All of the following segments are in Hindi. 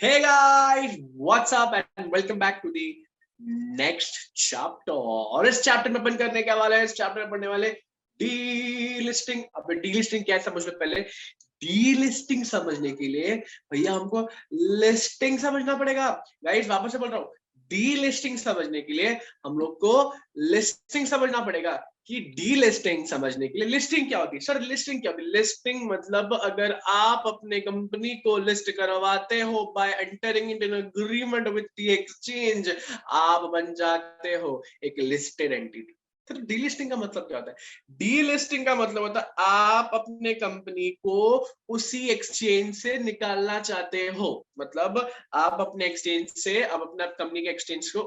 Hey guys, what's up and welcome back to the next chapter। और इस चैप्टर में अपन करने क्या वाला है, इस चैप्टर में पढ़ने वाले डीलिस्टिंग। अब डीलिस्टिंग क्या है समझ लो पहले। डीलिस्टिंग समझने के लिए भैया हमको लिस्टिंग समझना पड़ेगा। गाइस वापस से बोल रहा हूँ, डीलिस्टिंग समझने के लिए हम लोग को लिस्टिंग समझना पड़ेगा। कि डीलिस्टिंग समझने के लिए लिस्टिंग क्या होती है सर? लिस्टिंग क्या होती है? लिस्टिंग मतलब अगर आप अपने कंपनी को लिस्ट करवाते हो bye entering into an agreement with the exchange, आप बन जाते हो एक लिस्टेड एंटिटी। तो डीलिस्टिंग का मतलब क्या होता है? डीलिस्टिंग का मतलब होता है आप अपने कंपनी को उसी एक्सचेंज से निकालना चाहते हो। मतलब आप अपने एक्सचेंज से, अब अपना कंपनी के एक्सचेंज को,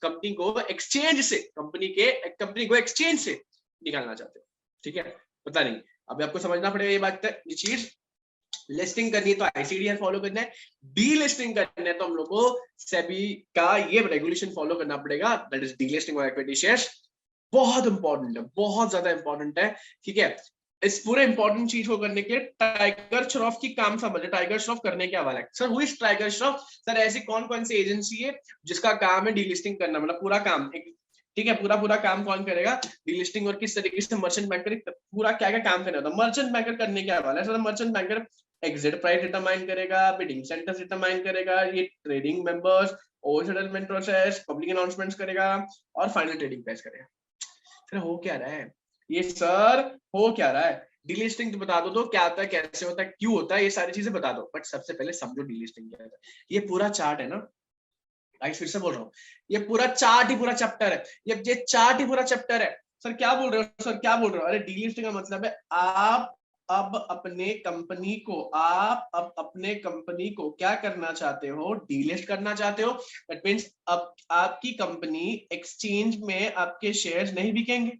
कंपनी को एक्सचेंज से निकालना चाहते हो। ठीक है, पता नहीं, अभी आपको समझना पड़ेगा ये बात, ये चीज। लिस्टिंग करनी है तो आईसीडीआर फॉलो करना है, डीलिस्टिंग करना है तो हम लोग को सेबी का ये रेगुलेशन फॉलो करना पड़ेगा, that is delisting of equity shares. बहुत इंपॉर्टेंट है, बहुत ज्यादा इंपॉर्टेंट है। ठीक है, इस पूरे इंपॉर्टेंट चीज को करने के लिए टाइगर श्रॉफ की काम समझे। टाइगर श्रॉफ करने क्या वाला है sir? Who is tiger Shroff? Sir ऐसी कौन कौन सी एजेंसी है जिसका काम है डीलिस्टिंग करना, मतलब पूरा काम। ठीक है, पूरा काम कौन करेगा डीलिस्टिंग, और किस तरीके से मर्चेंट बैंकर पूरा क्या क्या काम करना होता है। मर्चेंट बैंकर करने क्या वाला है sir? Merchant banker exit price determine करेगा, बिडिंग सेंटर्स डिटरमाइन करेगा, ये trading members, over settlement process, public announcements करेगा और फाइनल ट्रेडिंग प्राइस करेगा। फिर हो क्या रहा है ये सर? हो क्या रहा है? डीलिस्टिंग तो बता दो तो क्या होता है, कैसे होता है, क्यों होता है, ये सारी चीजें बता दो। बट सबसे पहले समझो डीलिस्टिंग क्या होता है। ये पूरा चार्ट है ना, गाइस फिर से बोल रहा हूँ, ये पूरा चार्ट ही पूरा चैप्टर है। ये चार्ट ही पूरा चैप्टर है। सर क्या बोल रहे हो, सर क्या बोल रहे हो? अरे डीलिस्टिंग का मतलब है आप अब अपने कंपनी को क्या करना चाहते हो? डीलिस्ट करना चाहते हो। दैट मींस अब आपकी कंपनी एक्सचेंज में आपके शेयर्स नहीं बिकेंगे,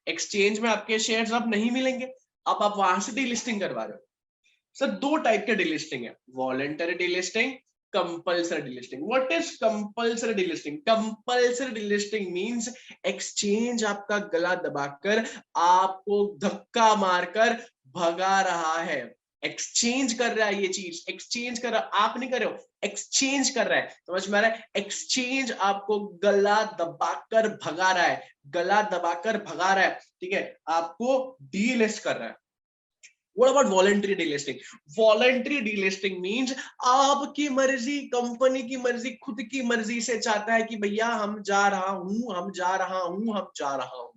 एक्सचेंज में आपके शेयर्स अब नहीं मिलेंगे, अब आप वहां से डीलिस्टिंग करवा रहे हो। सर दो टाइप के डीलिस्टिंग है, voluntary delisting, compulsory delisting. What is compulsory delisting? Compulsory delisting means exchange आपका गला दबाकर, आपको धक्का मारकर भगा रहा है। एक्सचेंज कर रहा है, ये चीज एक्सचेंज कर रहा, आप नहीं कर रहे हो, एक्सचेंज कर रहा है। समझ में आ रहा है? एक्सचेंज आपको गला दबाकर भगा रहा है, गला दबाकर भगा रहा है। ठीक है, आपको डीलिस्ट कर रहा है। What about voluntary delisting? Voluntary delisting means आपकी मर्जी, कंपनी की मर्जी, खुद की मर्जी से चाहता है कि भैया हम जा रहा हूं, हम जा रहा हूं, हम जा रहा हूं।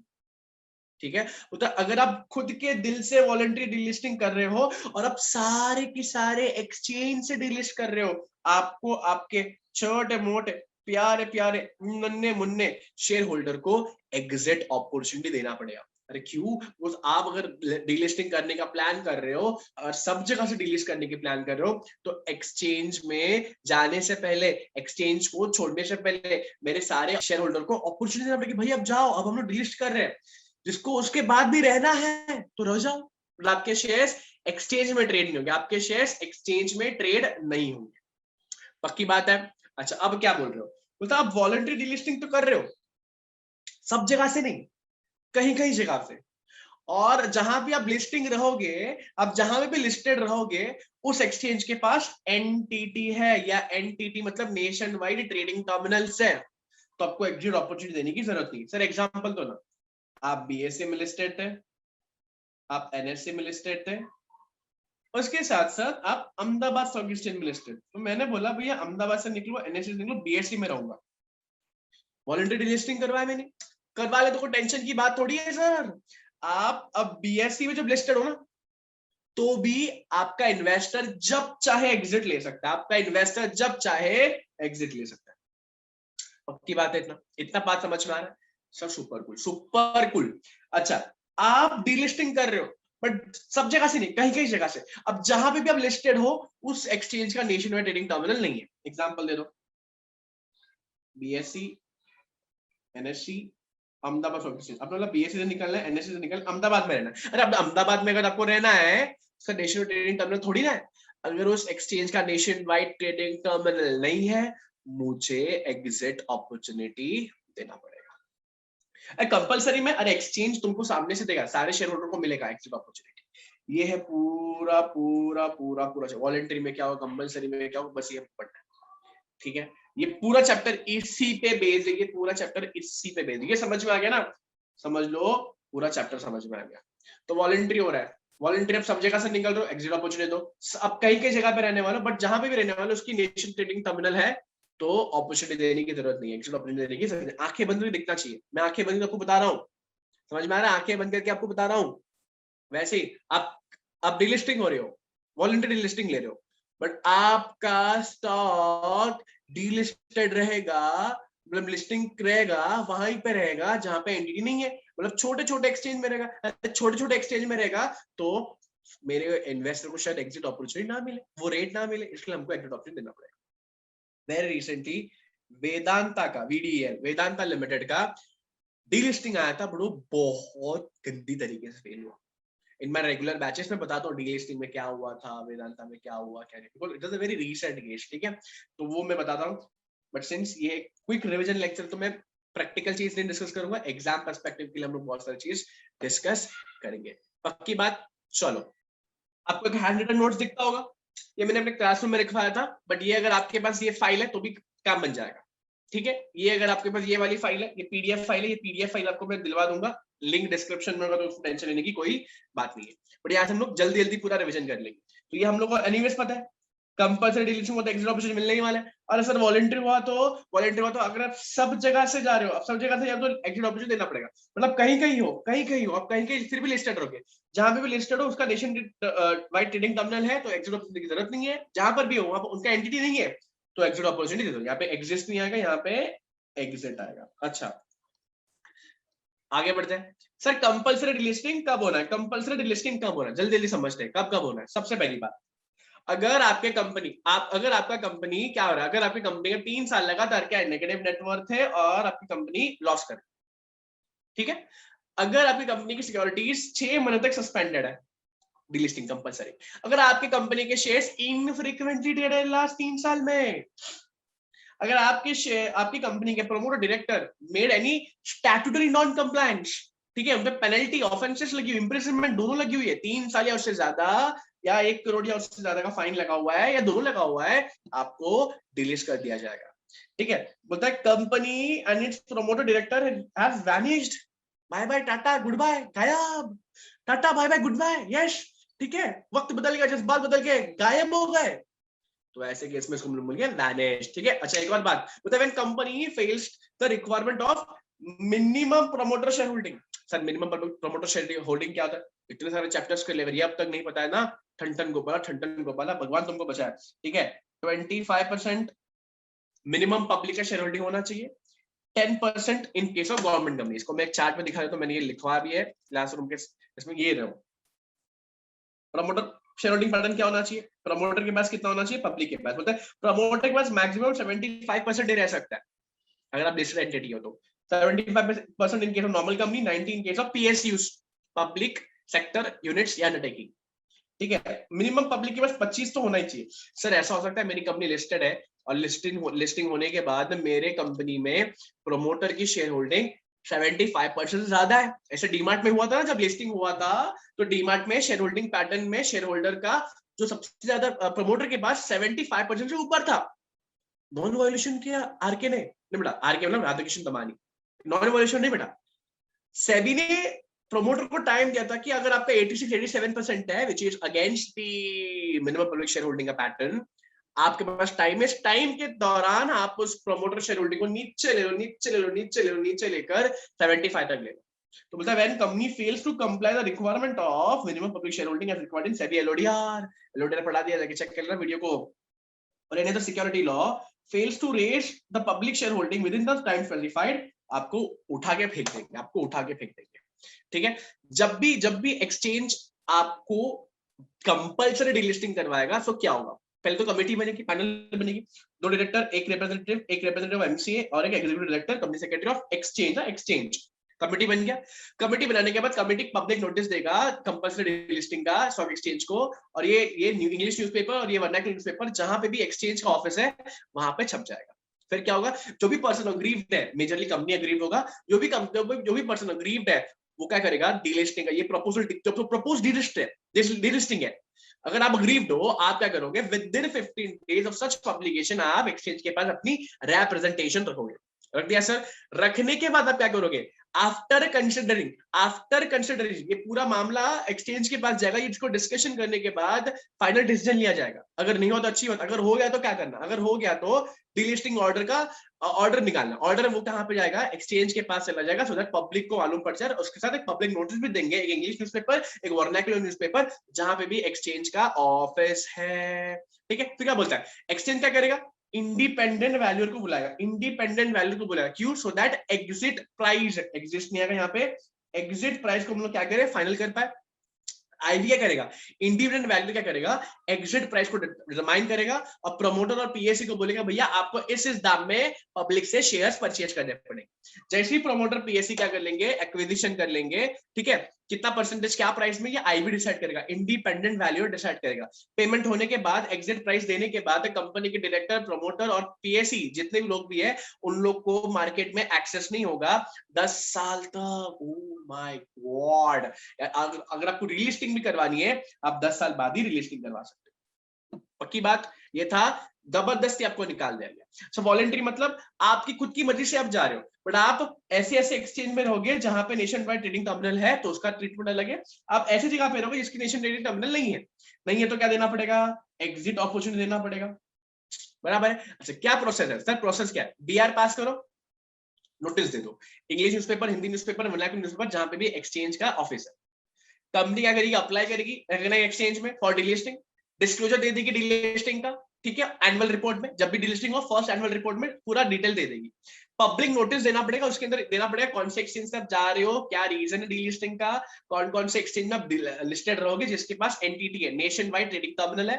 ठीक है, तो अगर आप खुद के दिल से वॉलंटरी डीलिस्टिंग कर रहे हो और आप सारे के सारे एक्सचेंज से डीलिस्ट कर रहे हो, आपको आपके छोटे मोटे प्यारे प्यारे नन्हे मुन्ने शेयर होल्डर को एग्जिट अपॉर्चुनिटी देना पड़ेगा। अरे क्यों? आप अगर डीलिस्टिंग करने का प्लान कर रहे हो और सब जगह से डीलिस्ट करने की प्लान कर रहे हो, तो एक्सचेंज में जाने से पहले, एक्सचेंज को छोड़ने से पहले मेरे सारे शेयर होल्डर को अपॉर्चुनिटी देना पड़ेगी। भाई अब जाओ, अब हम लोग डीलिस्ट कर रहे हैं, जिसको उसके बाद भी रहना है तो रह जाओ। आपके शेयर्स एक्सचेंज में ट्रेड नहीं होंगे, आपके शेयर्स एक्सचेंज में ट्रेड नहीं होंगे। पक्की बात है? अच्छा अब क्या बोल रहे हो? बोलते आप वॉलंटरी डीलिस्टिंग तो कर रहे हो, सब जगह से नहीं, कहीं कहीं जगह से। और जहां भी आप लिस्टिंग रहोगे, आप जहां भी लिस्टेड रहोगे, उस एक्सचेंज के पास एनटीटी है, या एनटीटी मतलब नेशन वाइड ट्रेडिंग टर्मिनल्स है, तो आपको एग्जिट अपॉर्चुनिटी देने की जरूरत नहीं। सर एग्जांपल दो ना। आप बीएसए में लिस्टेड थे, आप एनएससी में लिस्टेड थे, उसके साथ साथ आप अहमदाबाद स्टॉक एक्सचेंज में लिस्टेड। तो मैंने बोला भैया अहमदाबाद से निकलो, एनएससी से निकलो, बीएससी में रहूंगा। वॉलंटरी डिलिस्टिंग करवाया मैंने, करवा ले तो कोई टेंशन की बात थोड़ी है सर। आप अब बीएससी में जब लिस्टेड हो ना, तो भी आपका इन्वेस्टर जब चाहे एग्जिट ले सकता है, आपका इन्वेस्टर जब चाहे एग्जिट ले सकता है। पक्की बात है? इतना इतना बात समझ में आ रहा है? सब सुपर कूल, सुपर कूल। अच्छा, आप डीलिस्टिंग कर रहे हो बट सब जगह से नहीं, कहीं कहीं जगह से। अब जहां पे भी आप लिस्टेड हो, उस एक्सचेंज का नेशन वाइड ट्रेडिंग टर्मिनल नहीं है। एग्जांपल दे दो, BSc, NSC, Ahmedabad stock exchange. अब मतलब बीएससी से निकलना है, एनएससी से निकल अहमदाबाद में रहना है। अरे अब अहमदाबाद में अगर आपको रहना है, उसका नेशन वाइड ट्रेडिंग टर्मिनल थोड़ी ना है। अगर उस एक्सचेंज का नेशन वाइड ट्रेडिंग टर्मिनल नहीं है, मुझे एग्जिट अपॉर्चुनिटी देना पड़ेगा। कंपलसरी में, अरे एक्सचेंज तुमको सामने से देगा, सारे शेयर होल्डर को मिलेगा एग्जिट अपॉर्चुनिटी। ये है पूरा पूरा पूरा पूरा। वॉलंटरी में क्या होगा, कंपलसरी में क्या होगा, बस ये पढ़ना है, ठीक है। ये पूरा चैप्टर इसी पे बेस्ड है, ये पूरा चैप्टर इसी पे बेस्ड है। ये समझ में आ गया ना, समझ लो पूरा चैप्टर समझ में आ गया। तो वॉलंटरी हो रहा है, वॉलंटरी अब सब जगह से निकल रहे हो, एग्जिट अपॉर्चुनिटी दो, अब कई कई जगह पे रहने वाले, बट जहां पे भी रहने वाले उसकी नेशन ट्रेडिंग टर्मिनल है, तो अपॉर्चुनिटी देने की जरूरत नहीं है, एग्जिट अपॉर्चुनिटी देने की जरूरत नहीं। आंखें बंद करके दिखना चाहिए, मैं आंखें बंद करके आपको बता रहा हूँ, समझ में आ रहा है, आंखें बंद करके आपको बता रहा हूँ। वैसे ही आप डिलिस्टिंग हो रहे हो, वॉलंटरी डिलिस्टिंग ले रहे हो, बट आपका स्टॉक डीलिस्टेड रहेगा, मतलब लिस्टिंग रहेगा वहीं पे रहेगा जहां पे एंटिटी नहीं है, मतलब छोटे छोटे एक्सचेंज में रहेगा, छोटे छोटे एक्सचेंज में रहेगा, तो मेरे इन्वेस्टर को शायद एग्जिट अपॉर्चुनिटी ना मिले, वो रेट ना मिले, इसलिए हमको एग्जिट अपॉर्चुनिटी देना पड़ेगा। वेरी रिसेंटली वेदांता का, वीडीएल वेदांता लिमिटेड का डीलिस्टिंग आया था, बड़ो बहुत गंदी तरीके से फेल हुआ। इन माय रेगुलर बैचेस में बताता हूँ डीलिस्टिंग में क्या हुआ था, वेदांता में क्या हुआ क्या नहीं, because it is a very recent case, ठीक है, तो वो मैं बताता हूँ। बट सिंस ये क्विक रिवीजन लेक्चर, तो मैं प्रैक्टिकल चीज नहीं डिस्कस करूंगा, एग्जाम पर्सपेक्टिव के लिए हम लोग बहुत सारी चीज डिस्कस करेंगे, पक्की बात। चलो, आपको एक हैंड रिटन नोट्स दिखता होगा, ये मैंने अपने क्लासरूम में लिखवाया था, बट ये अगर आपके पास ये फाइल है तो भी काम बन जाएगा, ठीक है। ये अगर आपके पास ये वाली फाइल है, ये पीडीएफ फाइल है, ये पीडीएफ फाइल आपको मैं दिलवा दूंगा, लिंक डिस्क्रिप्शन में होगा, तो उसको टेंशन लेने की कोई बात नहीं है। बट यहाँ से हम लोग जल्दी जल्दी पूरा रिवीजन कर लेंगे। तो ये हम लोग को एनीवेज पता है, कंपल्सरी डिलीशन होता है, एग्जिट अपॉर्चुनिटी मिलने ही वाला है। और सर वॉलंटरी हुआ तो अगर आप सब जगह से जा रहे हो, अब सब जगह से जा, तो एग्जिट अपॉर्चुनिटी देना पड़ेगा, मतलब कहीं कहीं हो, कहीं कहीं हो, आप कहीं कहीं फिर भी लिस्टेड रहोगे, जहां पे भी लिस्टेड हो उसका नेशन वाइड ट्रेडिंग टर्मिनल है, तो एग्जिट अपॉर्चुनिटी की जरूरत नहीं है। जहां पर भी हो वहां पर उनका एंटिटी नहीं है, तो एग्जिट अपॉर्चुनिटी दे दो। यहाँ पे एग्जिस्ट नहीं आएगा, यहाँ पे एग्जिट आएगा। अच्छा, आगे बढ़ते हैं। सर कंपल्सरी डिलिस्टिंग कब होना है, कंपल्सरी डिलिस्टिंग कब होना है, जल्दी जल्दी समझते हैं कब कब होना है। सबसे पहली बात, अगर आपके कंपनी अगर आपका कंपनी क्या हो रहा है, अगर आपकी कंपनी का 3 साल लगातार क्या नेगेटिव नेटवर्थ है और आपकी कंपनी लॉस कर, ठीक है, अगर आपकी कंपनी की सिक्योरिटीज 6 महीने तक सस्पेंडेड है, डिलिस्टिंग कंपलसरी। अगर आपकी कंपनी के शेयर्स इनफ्रीक्वेंटली ट्रेडेड है लास्ट 3 साल में, अगर आपकी कंपनी के promoter director made any statutory non compliance, ठीक है, उन पे पेनल्टी ऑफेंसेस लगी हुई, इंप्रिजनमेंट दोनों लगी हुई है, 3 साल या उससे ज्यादा, या 1 करोड़ या उससे ज्यादा का फाइन लगा हुआ है, या दोनों लगा हुआ है, आपको डिलीट कर दिया जाएगा। ठीक है, बोलता है company and its promoter director have vanished, bye bye tata good bye, गायब, tata bye bye good bye, yes, ठीक है, वक्त बदल गया, जज्बात बदल गए, गायब हो गए, तो ऐसे केस में इसको मिल गया वैनिश, ठीक है। अच्छा, एक और बात, मतलब when company fails the requirement of minimum promoter share holding. Sir minimum promoter share holding क्या होता है, इतने सारे चैप्टर्स के लेवल ये अब तक नहीं पता है ना, ठन गोपाला भगवान तुमको बचाए, ठीक है। 25% मिनिमम पब्लिक का शेयर होल्डिंग होना चाहिए, 10% in case of government company. इसको मैं एक चार्ट में दिखा देता हूं, मैंने ये लिखवा भी है क्लासरूम के, इसमें ये रहो। प्रमोटर शेयर होल्डिंग पैटर्न क्या होना चाहिए, प्रमोटर के पास कितना होना चाहिए, पब्लिक के पास, बोलते हैं प्रमोटर के पास मैक्सिमम 75% ही रह सकता है अगर आप लिस्टेड एंटिटी हो तो, 75% in case of normal company, 90 in case of PSUs, public sector units या अंडरटेकिंग, ठीक है। मिनिमम पब्लिक के पास 25 तो होना ही चाहिए। सर ऐसा हो सकता है मेरी कंपनी लिस्टेड है और लिस्टिंग होने के बाद मेरे कंपनी में प्रोमोटर की शेयर होल्डिंग 75% से ज्यादा है, ऐसे डीमार्ट में हुआ था ना, जब लिस्टिंग हुआ था तो डीमार्ट में शेयर होल्डिंग पैटर्न में शेयर होल्डर का जो सबसे ज्यादा प्रोमोटर के पास 75% से ऊपर था। नॉन वायलेशन किया आरके ने, नहीं बेटा, आरके मतलब राधाकृष्ण दमानी, नॉन वायलेशन नहीं बेटा, सेबी ने प्रोमोटर को टाइम दिया था कि अगर आपका 86-87% है which is against the minimum public share holding का पैटर्न, आपके पास टाइम है, इस टाइम के दौरान आप उस प्रोमोटर शेयर होल्डिंग को नीचे ले लो, नीचे ले लो, नीचे ले लो, नीचे लेकर 75 तक ले लो। तो बोलता है when company fails to comply the requirement of minimum public share holding as required in SEBI LODR पढ़ा दिया, जाके चेक कर लेना वीडियो को। और any other security law fails to raise the public share holding within the time specified, आपको उठा के फेंक देंगे, आपको उठा के फेंक देंगे, ठीक है। जब भी एक्सचेंज आपको कंपल्सरी डिलिस्टिंग करवाएगा तो क्या होगा, पहले तो कमेटी बनेगी, पैनल बनेगी, 2 डायरेक्टर, एक रिप्रेजेंटेटिव एमसीए और एक executive director, company secretary of exchange committee बन गया। कमेटी बनाने के बाद कमेटी पब्लिक नोटिस देगा कंपल्सरी डिलिस्टिंग का स्टॉक एक्सचेंज को, और ये इंग्लिश न्यूज़पेपर और ये वर्नाक्युलर न्यूज़पेपर जहां पे भी एक्सचेंज का ऑफिस है वहां पे छप जाएगा। फिर क्या होगा, जो भी पर्सन अग्रीव्ड है, मेजरली कंपनी अग्रीव्ड होगा, जो भी पर्सन अग्रीव्ड है वो क्या करेगा, डीलिस्टिंग का ये प्रपोजल, जो प्रपोज डीलिस्टिंग है, अगर आप अग्रीव्ड हो, आप क्या करोगे, with in 15 days of such publication आप एक्सचेंज के पास अपनी रिप्रेजेंटेशन रखोगे। रख दिया सर। रखने के बाद आप क्या करोगे, आफ्टर कंसिडरिंग ये पूरा मामला एक्सचेंज के पास जाएगा, इसको डिस्कशन करने के बाद फाइनल डिसीजन लिया जाएगा। अगर नहीं हो तो अच्छी बात, अगर हो गया तो क्या करना, अगर हो गया तो डीलिस्टिंग ऑर्डर का ऑर्डर निकालना। ऑर्डर वो कहां पे जाएगा, एक्सचेंज के पास चला जाएगा, सो दैट पब्लिक को मालूम पड़ जाए। उसके साथ एक पब्लिक नोटिस भी देंगे, एक इंग्लिश न्यूज़पेपर, एक वर्नाक्युलर न्यूज़पेपर, जहां पे भी एक्सचेंज का ऑफिस है। ठीक है, तो क्या बोलता है एक्सचेंज, क्या करेगा, इंडिपेंडेंट वैल्यूअर को बुलाएगा, इंडिपेंडेंट वैल्यू को बुलाएगा। क्यों, so that exit price, exist नहीं आएगा यहाँ पे, एग्जिट प्राइस को हम लोग क्या करें, फाइनल कर पाए। आईबी क्या करेगा, इंडिपेंडेंट वैल्यू क्या करेगा, एग्जिट प्राइस को डिटरमाइन करेगा, और प्रमोटर और पीएससी को बोलेगा भैया आपको इस दाम में पब्लिक से शेयर्स परचेज करने पड़ेंगे। जैसे ही प्रमोटर पीएससी क्या कर लेंगे, एक्विजिशन कर लेंगे, ठीक है, कितना परसेंटेज क्या प्राइस में, ये आईबी डिसाइड करेगा, इंडिपेंडेंट वैल्यू डिसाइड करेगा। पेमेंट होने के बाद, एग्जिट प्राइस देने के बाद, कंपनी के डायरेक्टर, प्रमोटर और पीएससी जितने भी लोग भी है, उन लोग को मार्केट में एक्सेस नहीं होगा 10 साल तक। ओह माय गॉड, अगर आपको रीलिस्टिंग भी करवानी है, आप 10 साल बाद ही रीलिस्टिंग करवा सकते हो। पक्की बात, ये था, जबरदस्ती आपको निकाल दिया गया। सो वॉलंटरी मतलब आपकी खुद की मर्जी से आप जा रहे हो, बट आप ऐसे ऐसे एक्सचेंज में रहोगे जहां पे नेशन वाइड ट्रेडिंग टर्मिनल है, तो उसका ट्रीटमेंट अलग है। आप ऐसी जगह पे रहोगे जिसकी नेशन ट्रेडिंग टर्मिनल नहीं है, नहीं है तो क्या देना पड़ेगा, एग्जिट अपॉर्चुनिटी देना पड़ेगा। बराबर है। अच्छा, क्या प्रोसेस है सर, प्रोसेस क्या है, डीआर पास करो, नोटिस दे दो, English newspaper, Hindi newspaper, vernacular newspaper, जहां पे भी एक्सचेंज का ऑफिस है। कंपनी क्या करेगी, अप्लाई करेगी एक्सचेंज में फॉर डीलिस्टिंग, डिस्क्लोजर दे देगी डीलिस्टिंग का, ठीक है, एनुअल रिपोर्ट में, जब भी डीलिस्टिंग हो फर्स्ट एनुअल रिपोर्ट में पूरा डिटेल दे देगी। पब्लिक नोटिस देना पड़ेगा, उसके अंदर देना पड़ेगा कौन से एक्सचेंज से आप जा रहे हो, क्या रीजन है डीलिस्टिंग का, कौन कौन से एक्सचेंज में आप लिस्टेड रहोगे, जिसके पास एनटीटी है, नेशन वाइड ट्रेडिंग टर्मिनल है,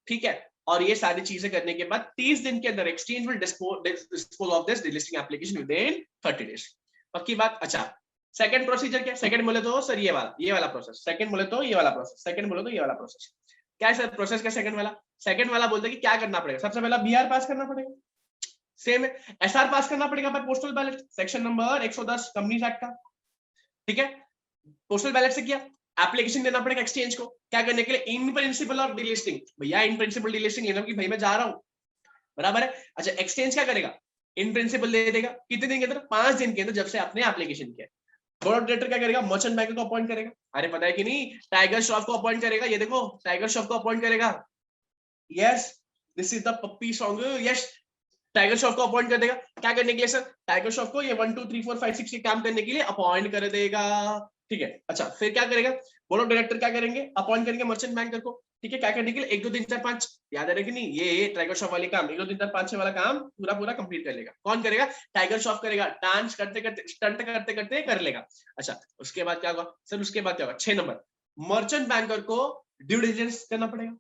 ठीक है। और ये सारी चीजें करने के बाद 30 दिन के अंदर exchange will dispose of this delisting application with in 30 days। पक्की बात। अच्छा, सेकंड प्रोसीजर क्या, सेकंड बोले तो सर ये वाला प्रोसेस, सेकंड बोले तो ये वाला प्रोसेस, सेकंड बोले तो ये वाला प्रोसेस। क्या है सर प्रोसेस क्या, सेकंड वाला बोलते हैं कि क्या करना पड़ेगा, सबसे पहला बीआर पास करना पड़ेगा, सेम है, एसआर पास करना पड़ेगा by postal ballot, section number 110 companies act का, ठीक है। पोस्टल बैलेट से किया, एप्लीकेशन देना पड़ेगा एक्सचेंज को, क्या करने के लिए, इन प्रिंसिपल ऑफ डीलिस्टिंग, भैया इन प्रिंसिपल डीलिस्टिंग लेना कि भाई मैं जा रहा हूं, बराबर है। अच्छा, एक्सचेंज क्या करेगा, इन प्रिंसिपल दे देगा, कितने दिन के अंदर, 5 दिन के अंदर, जब से आपने एप्लीकेशन किया। बोर्ड ऑफ डायरेक्टर क्या करेगा, मर्चेंट बैंकर को अपॉइंट करेगा, अरे पता है कि नहीं, टाइगर श्रॉफ को अपॉइंट करेगा, ये देखो टाइगर श्रॉफ को अपॉइंट करेगा, yes this is the puppy song, yes Tiger Shroff को अपॉइंट कर देगा, क्या करने के लिए सर, टाइगर श्रॉफ को ये 1 2 3 4 5 6 ये काम करने के लिए अपॉइंट कर देगा, ठीक है। अच्छा, फिर क्या करेगा, बोर्ड ऑफ डायरेक्टर क्या करेंगे, अपॉइंट करेंगे मर्चेंट बैंकर को, ठीक है, क्या करने के लिए, 1 2 3 4 5, याद है कि नहीं, ये टाइगर श्रॉफ वाले काम 1 2 3 4 5 6 वाला काम पूरा कंप्लीट कर लेगा। कौन करेगा, टाइगर श्रॉफ करेगा, डांस करते करते, स्टंट करते करते कर लेगा। अच्छा, उसके बाद क्या होगा सर, उसके बाद क्या होगा, 6 नंबर, मर्चेंट बैंकर को ड्यू डिलिजेंस करना पड़ेगा,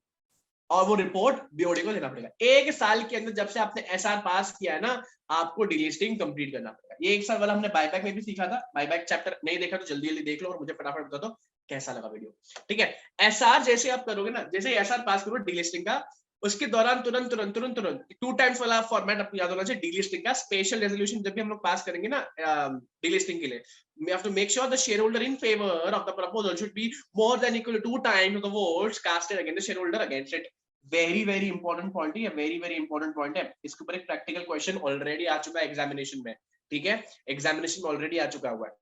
और वो रिपोर्ट बीओडी को देना पड़ेगा। 1 साल के अंदर जब से आपने एसआर पास किया है ना, आपको डीलिस्टिंग कंप्लीट करना पड़ेगा। ये 1 साल वाला हमने बायबैक में भी सीखा था, बायबैक चैप्टर नहीं देखा तो जल्दी जल्दी देख लो और मुझे फटाफट बता दो कैसा लगा वीडियो, ठीक है। एसआर जैसे आप करोगे ना, जैसे एसआर पास करो डीलिस्टिंग का, उसके दौरान तुरंत 2 टाइम्स वाला फॉर्मेट आपको याद होना चाहिए डीलिस्टिंग का। स्पेशल रेजोल्यूशन जब भी हम लोग पास करेंगे ना डीलिस्टिंग के लिए, we have to make sure the shareholder in favor of the proposal should be more than equal to 2 times the votes casted against the shareholder against it। Very important point है, वेरी इंपॉर्टेंट पॉइंट है। इसके ऊपर एक प्रैक्टिकल क्वेश्चन ऑलरेडी आ चुका है एग्जामिनेशन में, ठीक है, एग्जामिनेशन में ऑलरेडी आ चुका हुआ है।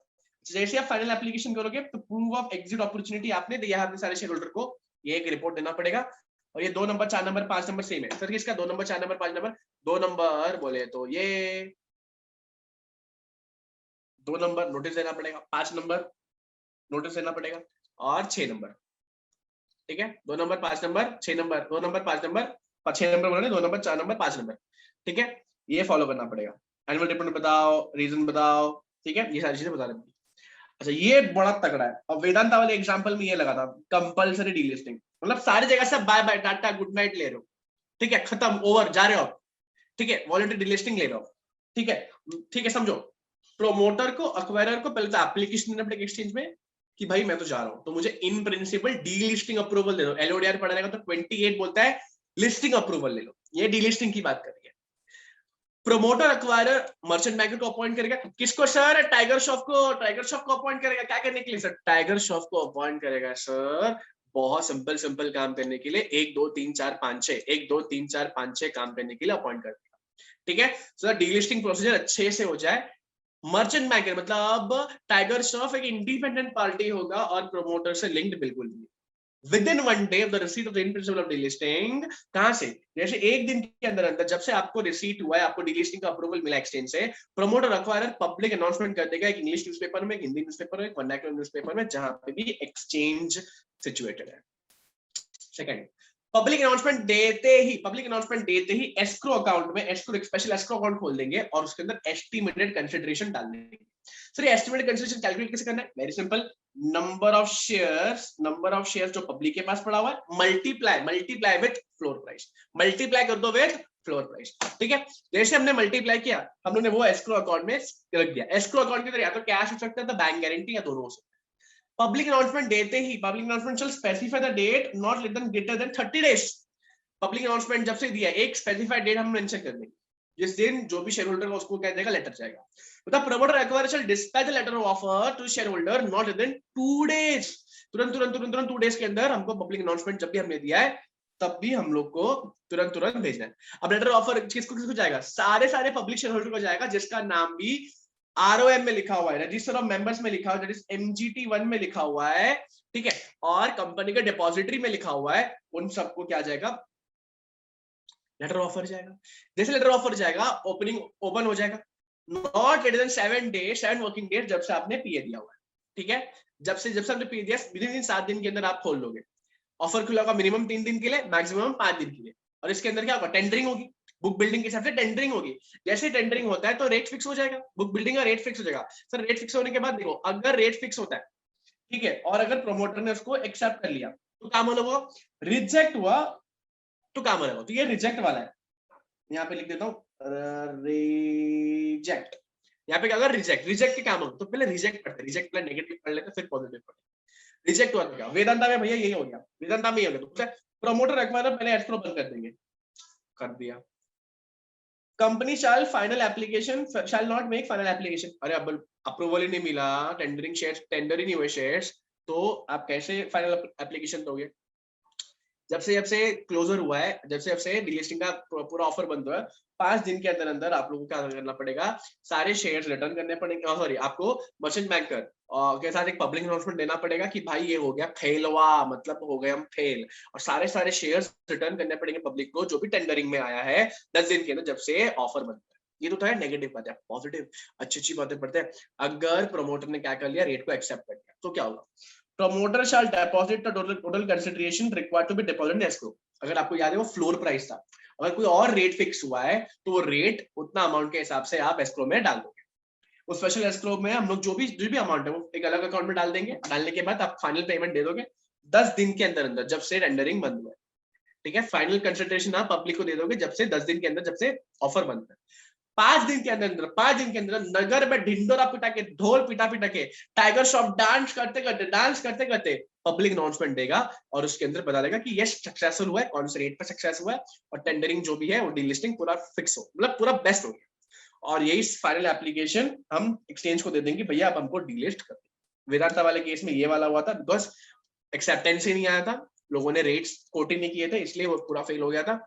जैसे आप फाइनल एप्लीकेशन करोगे तो प्रूफ ऑफ एग्जिट अपॉर्चुनिटी आपने दिया है अपने सारे शेयर होल्डर को, ये एक रिपोर्ट देना पड़ेगा। और ये 2 नंबर 4 नंबर 5 नंबर सेम है सर, किसका 2 नंबर 4 नंबर 5 नंबर, 2 नंबर बोले तो ये 2 नंबर नोटिस देना पड़ेगा, 5 नंबर नोटिस देना पड़ेगा, और 6 नंबर, ठीक है, 2 number 5 number 6 number, 2 number 5 number 6 number बोले, 2 नंबर 4 नंबर 5 नंबर, ठीक है, ये फॉलो करना पड़ेगा। एनुअल रिपोर्ट बताओ, रीजन बताओ, ठीक है, ये सारी चीजें बता देंगे। अच्छा, ये बड़ा तगड़ा है। और वेदांता वाले एग्जांपल में ये लगा था कंपलसरी डीलिस्टिंग, मतलब सारी जगह से bye bye tata good night ले रहे हो, ठीक है, खत्म ओवर जा रहे हो, ठीक है, वॉलंटरी डीलिस्टिंग ले रहे हो, ठीक है, समझो। प्रोमोटर को अक्वायरर को पहले तो एप्लीकेशन देना पड़ेगा एक्सचेंज में कि भाई मैं तो जा रहा हूं, तो मुझे इन प्रिंसिपल डीलिस्टिंग अप्रूवल दे दो। एलओडीआर पढ़ा रहेगा तो 28 बोलता है लिस्टिंग अप्रूवल ले लो, ये डीलिस्टिंग की बात कर रही है। प्रोमोटर एक्वायरर मर्चेंट बैंकर को अपॉइंट करेगा। किसको सर? टाइगर श्रॉफ को। टाइगर श्रॉफ को अपॉइंट करेगा क्या करने के लिए सर? टाइगर श्रॉफ को अपॉइंट करेगा सर बहुत सिंपल काम करने के लिए, 1 2 3 4 5 6 1 2 3 4 5 6 काम करने के लिए अपॉइंट कर देगा। ठीक है, सो डीलिस्टिंग प्रोसीजर अच्छे से हो जाए। मर्चेंट बैंकर मतलब टाइगर श्रॉफ एक इंडिपेंडेंट पार्टी होगा और प्रोमोटर से लिंक्ड बिल्कुल नहीं। Within 1 day of the receipt of the in principle of delisting, कहां से? जैसे एक दिन के अंदर अंदर जब से आपको रिसीट हुआ है, आपको डिलिस्टिंग का अप्रूवल मिला एक्सचेंज से, प्रोमोटर एक्वायरर पब्लिक अनाउंसमेंट कर देगा, एक इंग्लिश न्यूज़पेपर में, एक हिंदी न्यूज़पेपर में, एक वर्नाक्युलर न्यूज़पेपर में, जहां पे भी एक्सचेंज सिचुएटेड है। सेकंड, पब्लिक अनाउंसमेंट देते ही एस्क्रो अकाउंट में एक स्पेशल एस्क्रो अकाउंट खोल देंगे और उसके अंदर एस्टिमेटेड कंसिडरेशन डाल देंगे। सर एस्टिमेटेड कंसिडरेशन कैलकुलेट कैसे करना है? Very simple, number of shares जो पब्लिक के पास पड़ा हुआ है multiply with floor price, multiply कर दो विद फ्लोर प्राइस। ठीक है, जैसे हमने मल्टीप्लाई किया, हमने वो एस्क्रो अकाउंट में रख दिया। एस्क्रो अकाउंट के अंदर या तो कैश हो सकता है, तो बैंक गारंटी, या दोनों हो सकता है। पब्लिक अनाउंसमेंट देते ही public announcement shall specify the date not less than greater than 30 days. Public announcement जब से दिया, एक स्पेसिफाइड डेट हम मेंशन कर देंगे, जिस दिन जो भी शेयर होल्डर का उसको कह देगा लेटर जाएगा। मतलब promoter acquirer shall dispatch the letter of offer to share holder not less than 2 days. तुरंत 2 डेज के अंदर हमको पब्लिक अनाउंसमेंट जब भी हमने दिया है तब भी हम लोग को तुरंत भेजना है। अब लेटर ऑफर किसको जाएगा? सारे पब्लिक शेयर होल्डर को जाएगा जिसका नाम भी ROM में लिखा हुआ है, रजिस्टर ऑफ मेंबर्स में लिखा हुआ है, दैट इज MGT1 में लिखा हुआ है। ठीक है, और कंपनी के डिपॉजिटरी में लिखा हुआ है, उन सबको क्या जाएगा? लेटर ऑफर जाएगा। जैसे लेटर ऑफर जाएगा, ओपन हो जाएगा, not later than 7 working days जब से आपने पीए दिया हुआ है। ठीक है, जब से आपने पीए दिया, विदिन 7 दिन के अंदर आप खोल लोगे। ऑफर खुला होगा मिनिमम 3 दिन के लिए, मैक्सिमम 5 दिन के लिए। और इसके अंदर क्या होगा? टेंडरिंग होगी, बुक बिल्डिंग के हिसाब से टेंडरिंग होगी। जैसे टेंडरिंग होता है तो रेट फिक्स हो जाएगा, बुक बिल्डिंग का रेट फिक्स हो जाएगा। सर रेट फिक्स होने के बाद देखो, अगर रेट फिक्स होता है, ठीक है, और अगर प्रमोटर ने उसको एक्सेप्ट कर लिया तो काम मतलब हुआ, रिजेक्ट हुआ तो काम मतलब, तो ये रिजेक्ट वाला है, यहाँ पे लिख देता हूँ रिजेक्ट। यहाँ पे क्या होगा? रिजेक्ट के काम हो तो पहले रिजेक्ट पढ़ते, रिजेक्ट पहले नेगेटिव पढ़ लेते, फिर पॉजिटिव पढ़ते। रिजेक्ट हुआ तो क्या? वेदांता में भैया यही हो गया, वेदांता में यही हो गया, तो प्रमोटर एक्वायरर पहले एस्क्रो बंद कर देंगे, कर दिया। Company shall not make final application. अरे अब अप्रूवल ही नहीं मिला, टेंडरिंग शेयर्स, टेंडर ही नहीं हुए शेयर्स, तो आप कैसे फाइनल एप्लीकेशन दोगे? जब से क्लोजर हुआ है, जब से डिलिस्टिंग का पूरा ऑफर बंद हुआ है, 5 दिन के अंदर अंदर आप लोगों को क्या करना पड़ेगा? सारे शेयर्स रिटर्न करने पड़ेंगे। सॉरी, आपको मर्चेंट बैंकर के साथ एक पब्लिक अनाउंसमेंट देना पड़ेगा कि भाई ये हो गया फेलवा, मतलब हो गए हम फेल, और सारे शेयर्स रिटर्न करने पड़ेंगे पब्लिक को जो भी टेंडरिंग में आया है 10 दिन के अंदर जब से ऑफर बंद हुआ है। ये तो है नेगेटिव बात है। पॉजिटिव अच्छी बातें पढ़ते हैं। अगर प्रमोटर ने क्या कर लिया? रेट को एक्सेप्ट कर लिया, तो क्या होगा? Promoter shall deposit the total consideration required to be deposited in escrow. अगर आपको याद है वो फ्लोर प्राइस था, अगर कोई और रेट फिक्स हुआ है तो वो रेट उतना अमाउंट के हिसाब से आप एस्क्रो में डाल दोगे। उस स्पेशल एस्क्रो में हम लोग जो भी अमाउंट है वो एक अलग अकाउंट में डाल देंगे। डालने के बाद आप फाइनल पेमेंट दे दोगे 10 दिन के अंदर अंदर जब से टेंडरिंग बंद हुआ है। ठीक है, फाइनल कंसिडरेशन आप पब्लिक को दे दोगे जब से 10 दिन के अंदर जब से ऑफर बंद हुआ है। 5 दिन के अंदर नगर में ढिंडोरा पिटा के, ढोल पिटा के, टाइगर श्रॉफ डांस करते करते पब्लिक अनाउंसमेंट देगा और उसके अंदर बता देगा कि यस सक्सेसफुल हुआ है, कौन से रेट पर सक्सेस हुआ है, और टेंडरिंग जो भी है वो डीलिस्टिंग पूरा फिक्स हो, मतलब पूरा बेस्ट हो गया। और यही फाइनल एप्लीकेशन हम एक्सचेंज को दे देंगे, भैया आप हमको डीलिस्ट कर दो। वेदांता वाले केस में ये वाला हुआ था, बिकॉज एक्सेप्टेंस ही नहीं आया था, लोगों ने रेट्स कोट ही नहीं किए थे, इसलिए वो पूरा फेल हो गया था।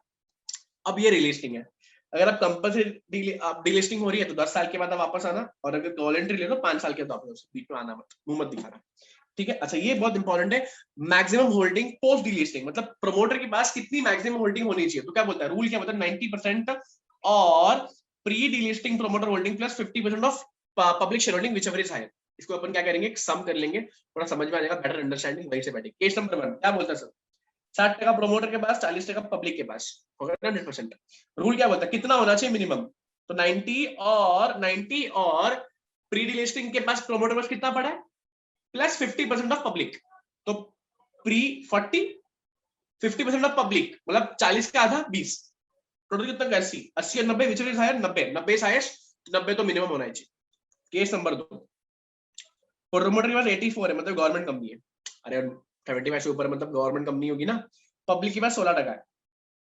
अब ये रिलिस्टिंग है, अगर आप कंपल्सरी डीलिस्टिंग हो रही है तो 10 साल के बाद आप वापस आना, और अगर वॉलंटरी ले लो 5 साल के बाद वापस बीच में आना मत, मुंह मत दिखाना। ठीक है, अच्छा ये बहुत इंपॉर्टेंट है, मैक्सिमम होल्डिंग पोस्ट डीलिस्टिंग, मतलब प्रमोटर के पास कितनी मैक्सिमम होल्डिंग होनी चाहिए? तो क्या बोलता है रूल, क्या बोलता है? 90% और pre delisting promoter holding plus 50% of public share holding whichever is higher. इसको अपन क्या करेंगे? सम कर लेंगे, थोड़ा समझ में आ जाएगा, बेटर अंडरस्टैंडिंग वहीं से बैठेगी। केस नंबर 1 क्या बोलता है सर? 60% प्रमोटर के पास, 40% पब्लिक के पास, होगा 100%। रूल क्या बोलता है? कितना होना चाहिए मिनिमम? तो 90 और प्री डीलिस्टिंग के पास प्रमोटर पास कितना पड़ा है? प्लस 50% ऑफ पब्लिक, तो प्री 40, 50% ऑफ पब्लिक, मतलब 40 का आधा 20, टोटल कितना? 80 और 90 which is higher? 90 is highest, 90 तो मिनिमम होना चाहिए। केस नंबर 2, प्रमोटर के पास 84 है, मतलब गवर्नमेंट कंपनी है। अरे 75 से ऊपर मतलब गवर्नमेंट कंपनी होगी ना। पब्लिक के पास 16% है।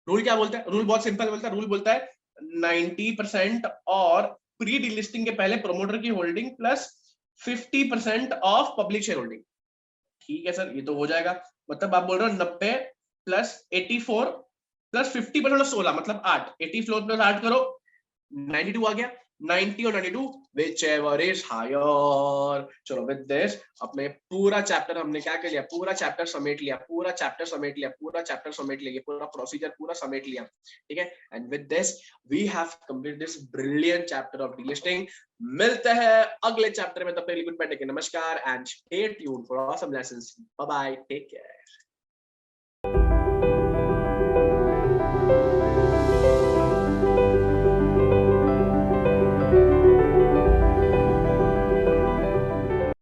रूल क्या बोलता है? रूल बहुत सिंपल बोलता है, रूल बोलता है 90% और प्री डीलिस्टिंग के पहले प्रोमोटर की holding plus 50% of public share holding. ठीक है सर, ये तो हो जाएगा। मतलब आप बोल रहे हो 90 प्लस 84 प्लस 50% 16 मतलब 8, 80 फ्लोर प्लस 8 करो 92 आ गया। 90 और 92 whichever is higher। चलो विद दिस अपने पूरा चैप्टर हमने क्या कर लिया, पूरा चैप्टर समेट लिया, पूरा चैप्टर समेट लिया, पूरा चैप्टर समेट लिया, पूरा प्रोसीजर पूरा समेट लिया। ठीक है, and with this we have completed this brilliant chapter of delisting. मिलते हैं अगले चैप्टर में, तब तक के लिए गुड बाय, टेक केयर, नमस्कार and stay tuned for awesome lessons. Bye bye, take care.